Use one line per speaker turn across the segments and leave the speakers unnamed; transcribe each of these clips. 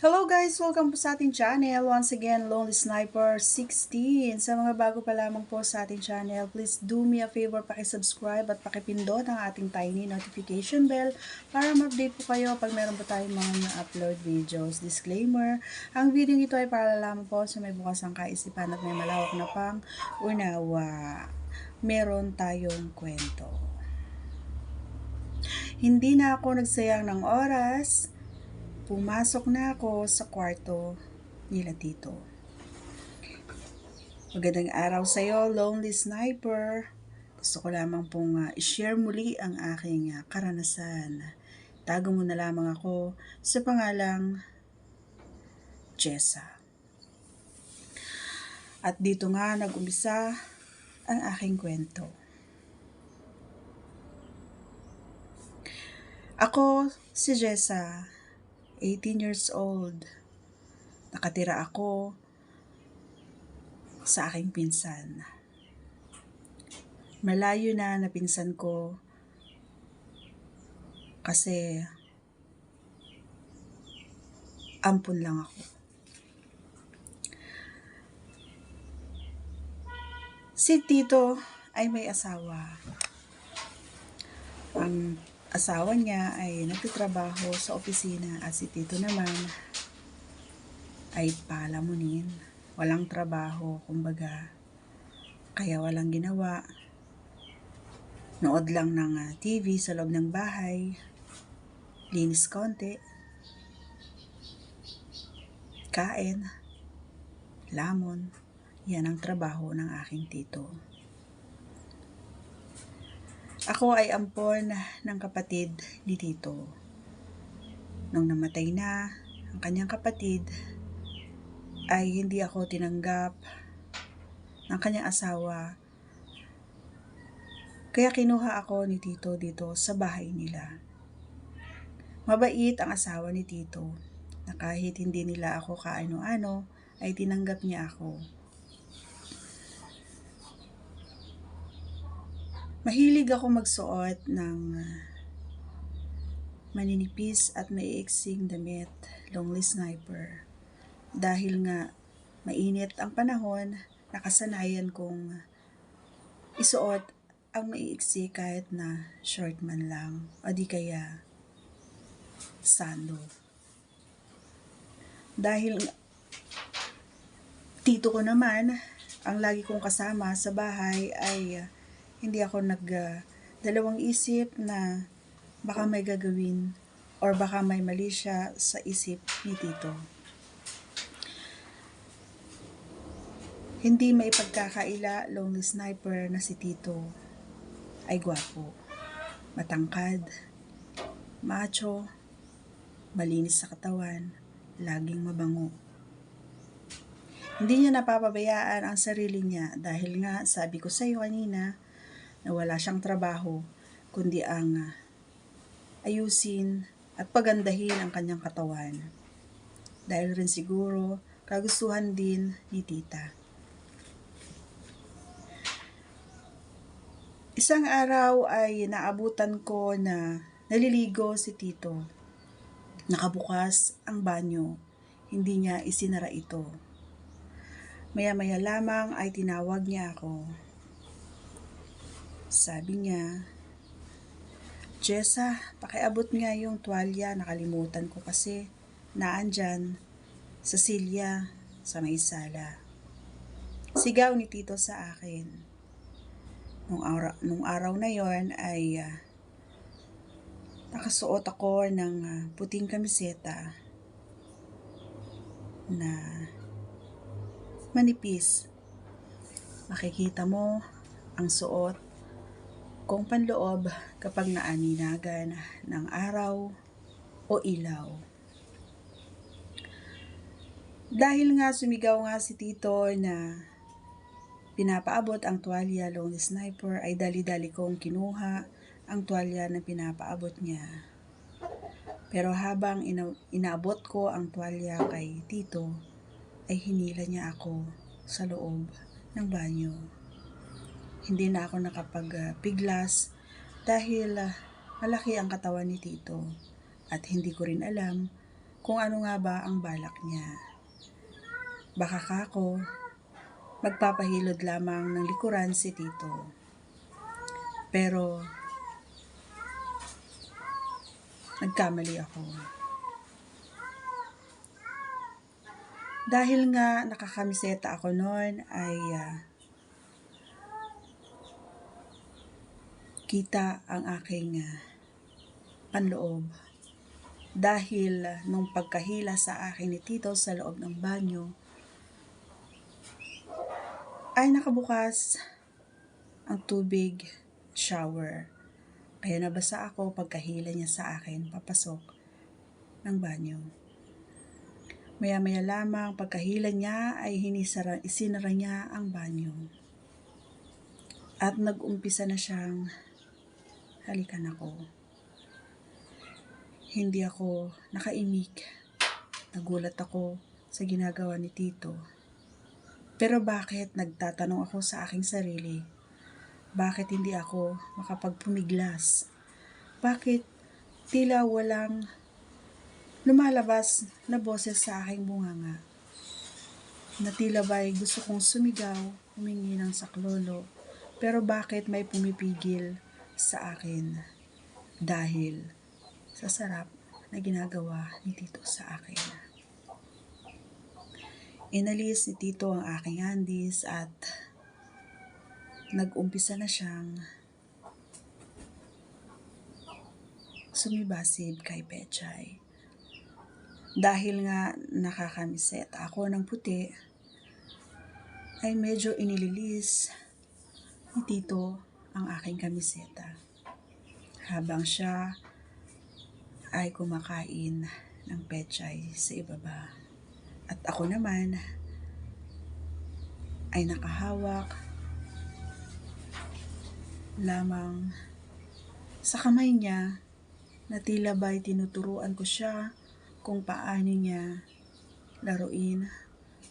Hello guys! Welcome po sa ating channel. Once again, Lonely Sniper 16. Sa mga bago pa lamang po sa ating channel, please do me a favor, pakisubscribe at pakipindot ang ating tiny notification bell para ma-update po kayo pag meron po tayong mga upload videos. Disclaimer, ang video ito ay para lamang po sa may bukas ang kaisipan at may malawak na pang unawa. Meron tayong kwento. Hindi na ako nagsayang ng oras. Pumasok na ako sa kwarto nila Tito. Magandang araw sa iyo, Lonely Sniper. Gusto ko lamang pong i-share muli ang aking karanasan. Tago mo na lamang ako sa pangalang Jessa. At dito nga nag-umpisa ang aking kwento. Ako si Jessa, 18 years old. Nakatira ako sa aking pinsan. Malayo na pinsan ko kasi ampun lang ako. Si Tito ay may asawa. Ang asawa niya ay nagtatrabaho sa opisina at si Tito naman ay palamunin. Walang trabaho, kumbaga. Kaya walang ginawa. Nood lang ng TV sa loob ng bahay. Linis konti. Kain. Lamon. Yan ang trabaho ng aking Tito. Ako ay ampon ng kapatid ni Tito. Nung namatay na ang kanyang kapatid, ay hindi ako tinanggap ng kanyang asawa. Kaya kinuha ako ni Tito dito sa bahay nila. Mabait ang asawa ni Tito na kahit hindi nila ako kaano-ano, ay tinanggap niya ako. Mahilig ako magsuot ng maninipis at maiiksing damit, Lonely Sniper. Dahil nga mainit ang panahon, nakasanayan kong isuot ang maiiksi kahit na short man lang o di kaya sando. Dahil Tito ko naman, ang lagi kong kasama sa bahay ay hindi ako dalawang isip na baka may gagawin or baka may mali siya sa isip ni Tito. Hindi may pagkakaila, Lonely Sniper, na si Tito ay gwapo, matangkad, macho, malinis sa katawan, laging mabango. Hindi niya napapabayaan ang sarili niya dahil nga sabi ko sa iyo kanina na wala siyang trabaho kundi ang ayusin at pagandahin ang kanyang katawan. Dahil rin siguro kagustuhan din ni Tita. Isang araw ay naabutan ko na naliligo si Tito. Nakabukas ang banyo. Hindi niya isinara ito. Maya-maya lamang ay tinawag niya ako. Sabi niya, Jessa, pakiabot nga yung tuwalya. Nakalimutan ko kasi naandyan sa silya sa may sala. Sigaw ni Tito sa akin. Nung araw na yon ay nakasuot ako ng puting kamiseta na manipis. Makikita mo ang suot kong panloob kapag naaninagan ng araw o ilaw. Dahil nga sumigaw nga si Tito na pinapaabot ang tuwalya, Lonely Sniper, ay dali-dali kong kinuha ang tuwalya na pinapaabot niya. Pero habang inaabot ko ang tuwalya kay Tito, ay hinila niya ako sa loob ng banyo. Hindi na ako nakapagpiglas dahil malaki ang katawan ni Tito at hindi ko rin alam kung ano nga ba ang balak niya. Baka kako, magpapahilod lamang ng likuran si Tito. Pero, nagkamali ako. Dahil nga nakakamiseta ako noon ay kita ang aking panloob. Dahil nung pagkahila sa akin ni Tito sa loob ng banyo, ay nakabukas ang tubig shower. Kaya nabasa ako pagkahila niya sa akin papasok ng banyo. Maya-maya lamang pagkahila niya ay isinara niya ang banyo. At nag-umpisa na siyang halikan ako. Hindi ako nakaimik. Nagulat ako sa ginagawa ni Tito. Pero bakit nagtatanong ako sa aking sarili? Bakit hindi ako makapagpumiglas? Bakit tila walang lumalabas na boses sa aking bunganga? Na tila ba'y gusto kong sumigaw, humingi ng saklolo, pero bakit may pumipigil sa akin? Dahil sa sarap na ginagawa ni Tito sa akin. Inalis ni Tito ang aking handis at nag-umpisa na siyang sumibasib kay Pechay. Dahil nga nakakamiset ako ng puti, ay medyo inililis ni Tito ang aking kamiseta. Habang siya ay kumakain ng Pechay sa ibaba. At ako naman ay nakahawak lamang sa kamay niya na tila ba'y tinuturuan ko siya kung paano niya laruin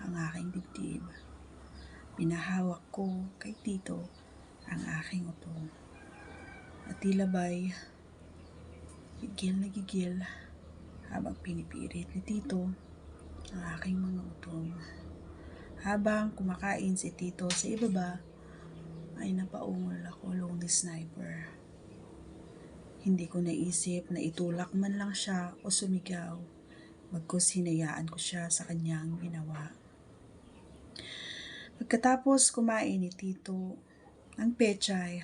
ang aking dibdib. Pinahawak ko kay Tito ang aking uto. At tila ba'y gigil na gigil habang pinipirit ni Tito ang aking mga utong. Habang kumakain si Tito sa ibaba, ay napaungol ako, lonely sniper. Hindi ko naisip na itulak man lang siya o sumigaw, bagkus hinayaan ko siya sa kanyang ginawa. Pagkatapos kumain ni Tito ang Pechay,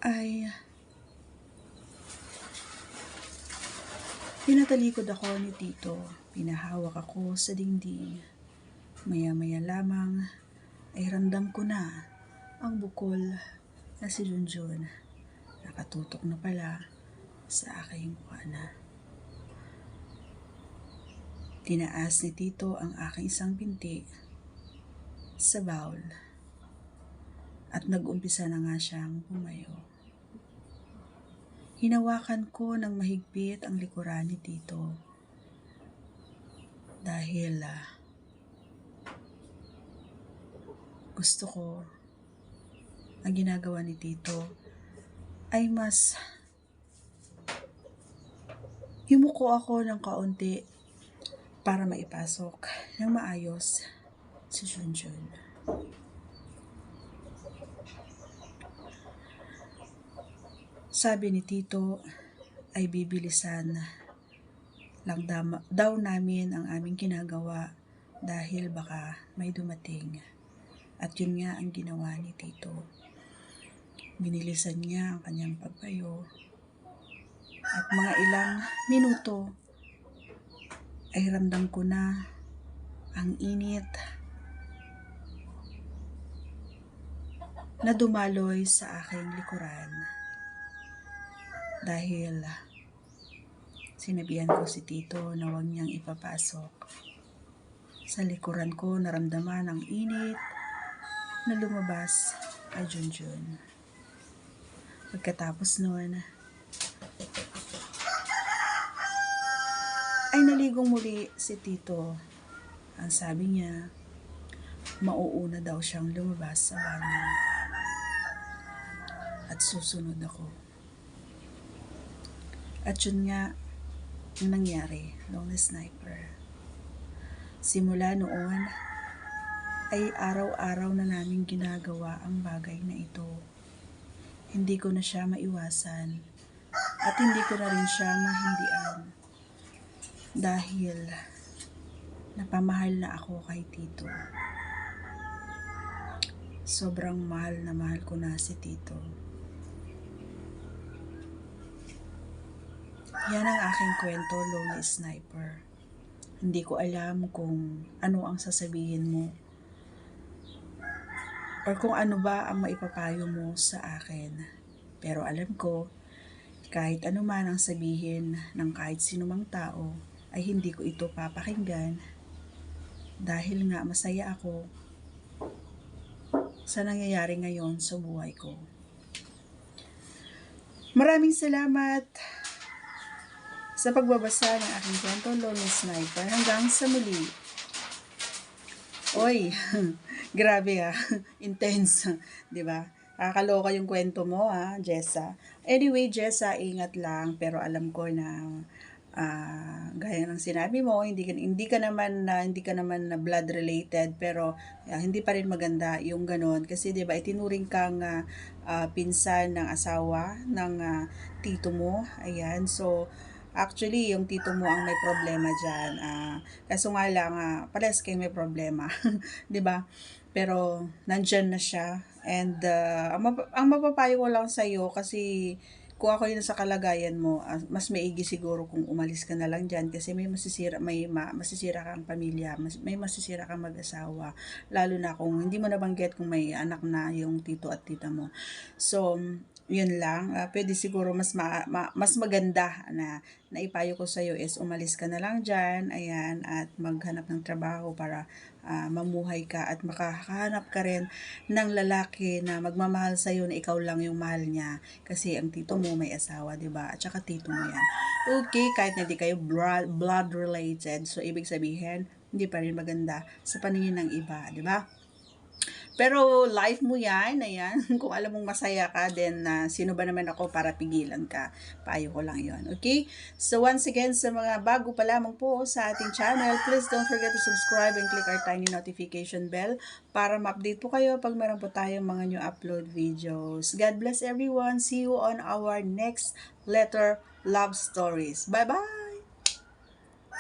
ay pinatalikod ako ni Tito. Pinahawak ako sa dingding. Maya-maya lamang ay ramdam ko na ang bukol na si Junjun. Nakatutok na pala sa aking mukha. Tinaas ni Tito ang aking isang binti sa bowl at nag-umpisa na nga siyang bumayo. Hinawakan ko ng mahigpit ang likuran ni Tito dahil gusto ko ang ginagawa ni Tito ay mas yumuko ako ng kaunti para maipasok ng maayos si Junjun. Sabi ni Tito ay bibilisan lang daw namin ang aming ginagawa dahil baka may dumating. At yun nga ang ginawa ni Tito. Binilisan niya ang kanyang pagpayo at mga ilang minuto ay ramdam ko na ang init na dumaloy sa aking likuran. Dahil sinabihan ko si Tito na huwag niyang ipapasok. Sa likuran ko naramdaman ang init na lumabas kay Junjun. Pagkatapos noon, ay naligong muli si Tito. Ang sabi niya, mauuna daw siyang lumabas sa banyo. At susunod ako. At yun nga, Yung nangyari, Lonely Sniper. Simula noon, ay araw-araw na namin ginagawa ang bagay na ito. Hindi ko na siya maiwasan at hindi ko na rin siya mahindian dahil napamahal na ako kay Tito. Sobrang mahal na mahal ko na si Tito. Yan ang aking kwento, Lonely Sniper. Hindi ko alam kung ano ang sasabihin mo or kung ano ba ang maipapayo mo sa akin. Pero alam ko, kahit ano man ang sabihin ng kahit sinumang tao, ay hindi ko ito papakinggan dahil nga masaya ako sa nangyayari ngayon sa buhay ko. Maraming salamat sa pagbabasa ng aking kwento, Lonely Sniper. Hanggang sa muli. Oy, grabe intense, 'di ba? Nakakaloka yung kwento mo Jessa. Anyway, Jessa, ingat lang, pero alam ko na gaya ng sinabi mo, hindi ka naman na blood related, pero hindi pa rin maganda yung ganon kasi 'di ba itinuring kang pinsan ng asawa ng tito mo. Ayan, so actually, yung tito mo ang may problema dyan. Kaso nga lang, parehas kayo may problema. 'Di ba? Pero, nandyan na siya. And, ang mapapayo ko lang sa'yo, kasi kung ako yun sa kalagayan mo, mas maigi siguro kung umalis ka na lang dyan kasi may masisira kang pamilya, may masisira kang mag-asawa, lalo na kung hindi mo nabanggit kung may anak na yung tito at tita mo. So, yun lang. Pwede siguro mas maganda na naipayo ko sa'yo is umalis ka na lang dyan, ayan, at maghanap ng trabaho para mamuhay ka at makahanap ka rin ng lalaki na magmamahal sa'yo na ikaw lang yung mahal niya. Kasi ang tito mo may asawa, diba? At saka tito mo yan. Okay, kahit na hindi kayo blood related, so ibig sabihin, hindi pa rin maganda sa paningin ng iba, diba? Pero life mo yan, ayan. Kung alam mong masaya ka, then sino ba naman ako para pigilan ka? Payo ko lang yon, okay? So once again, sa mga bago pa lamang po sa ating channel, please don't forget to subscribe and click our tiny notification bell para ma-update po kayo pag meron po tayong mga new upload videos. God bless everyone. See you on our next letter love stories. Bye-bye!